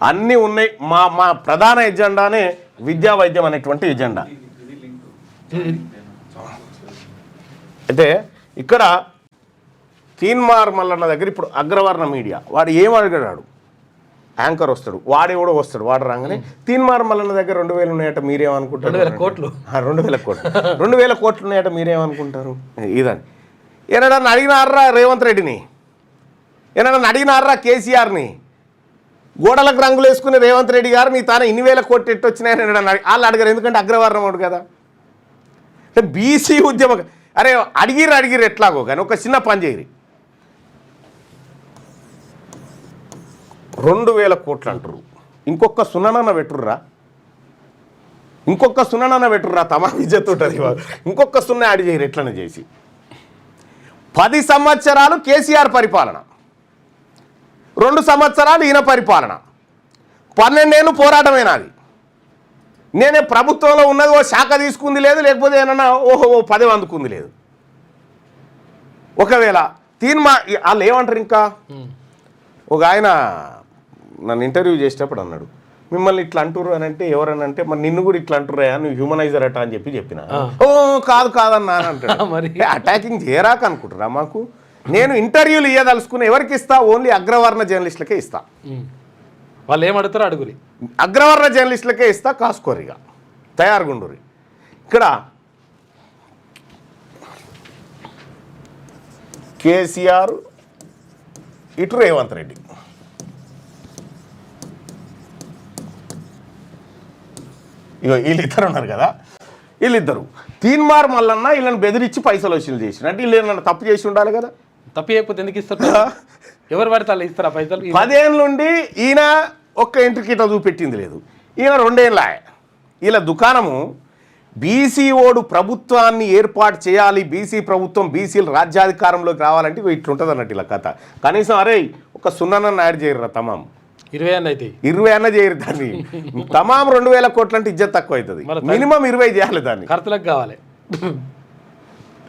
అన్నీ ఉన్నాయి. మా ప్రధాన ఎజెండానే విద్యా వైద్యం అనేటువంటి ఎజెండా. అయితే ఇక్కడ తీన్మార్ మల్లన్న దగ్గర ఇప్పుడు అగ్రవర్ణ మీడియా వాడు ఏం అడిగాడు, యాంకర్ వస్తాడు, వాడేవాడో వస్తాడు, వాడు రాగానే తీన్మార్ మల్లన్న దగ్గర 2000 ఉన్నాయట మీరేమనుకుంటారు, 2000 కోట్లు 2000 కోట్లు ఉన్నాయట మీరేమనుకుంటారు ఇదని. ఏనాడన్నా అడిగినారా రేవంత్ రెడ్డిని, ఏనాడన్నా అడిగినారా కేసీఆర్ని, గోడలకు రంగులు వేసుకుని రేవంత్ రెడ్డి గారు నీ తాను ఇన్ని వేల కోట్లు ఎట్టు వచ్చినాయని వాళ్ళు అడిగారు. ఎందుకంటే అగ్రవర్ణం వాడు కదా. అంటే బీసీ ఉద్యమం అరే అడిగిరు ఎట్లాగో కానీ ఒక చిన్న పని చేయరు, 2000 కోట్లు అంటారు, ఇంకొక సున్ననన్న పెట్టుర్రా, ఇంకొక సున్ననన్న పెట్టుర్రా, తమా విద్యతో ఇంకొక సున్న యాడ్ చేయరు ఎట్లనే చేసి. 10 సంవత్సరాలు కేసీఆర్ పరిపాలన, 2 సంవత్సరాలు ఈయన పరిపాలన, 12 ఏళ్ళు పోరాటమేనాది. నేనే ప్రభుత్వంలో ఉన్నది ఓ శాఖ తీసుకుంది లేదు, లేకపోతే ఏమన్నా ఓహో పదవి అందుకుంది లేదు. ఒకవేళ వాళ్ళు ఏమంటారు, ఇంకా ఒక ఆయన నన్ను ఇంటర్వ్యూ చేసేటప్పుడు అన్నాడు, మిమ్మల్ని ఇట్లా అంటుర్రు అని అంటే ఎవరనంటే మరి నిన్ను కూడా ఇట్లా అంటుర్రా నువ్వు హ్యూమనైజర్ అట అని చెప్పిన. ఓ కాదన్నా అని అంటాడు. మరి అటాకింగ్ చేయరాక అనుకుంటారా మాకు. నేను ఇంటర్వ్యూలు ఇవ్వదలుచుకుని ఎవరికి ఇస్తా, ఓన్లీ అగ్రవర్ణ జర్నలిస్టులకే ఇస్తా. వాళ్ళు ఏమడుతారో అడుగురి, అగ్రవర్ణ జర్నలిస్టులకే ఇస్తా, కాసుకోరిగా తయారుగుండురి. ఇక్కడ కేసీఆర్ ఇటు రేవంత్ రెడ్డి, ఇగో వీళ్ళిద్దరు ఉన్నారు కదా, వీళ్ళిద్దరు తీన్మార్ మల్లన్న వీళ్ళని బెదిరించి పైసలు వసూలు చేసిన అంటే వీళ్ళు ఏమన్నా తప్పు చేసి ఉండాలి కదా. తప్పు చేయకపోతే ఎందుకు ఇస్తారు, ఎవరు పడితే వాళ్ళు ఇస్తారా పైసలు. 10 ఏళ్ళ నుండి ఈయన ఒక్క ఎంట్రీకిట చూపెట్టింది లేదు, ఈయన 2 ఏళ్ళ. వీళ్ళ దుకాణము బీసీ ఓడు ప్రభుత్వాన్ని ఏర్పాటు చేయాలి, బీసీ ప్రభుత్వం బీసీలు రాజ్యాధికారంలోకి రావాలంటే ఇట్లుంటుంది అన్నట్టు ఇలా కథ. కనీసం అరే ఒక సున్నానన్న యాడ్ చేయరురా, తమాం 20 అన్న అయితే 20 అన్న చేయరు దాన్ని. తమాం 2000 కోట్లు అంటే ఇజ్జత్ తక్కువ అవుతుంది, మినిమం 20 చేయాలి దాన్ని, ఖర్చులకు కావాలి.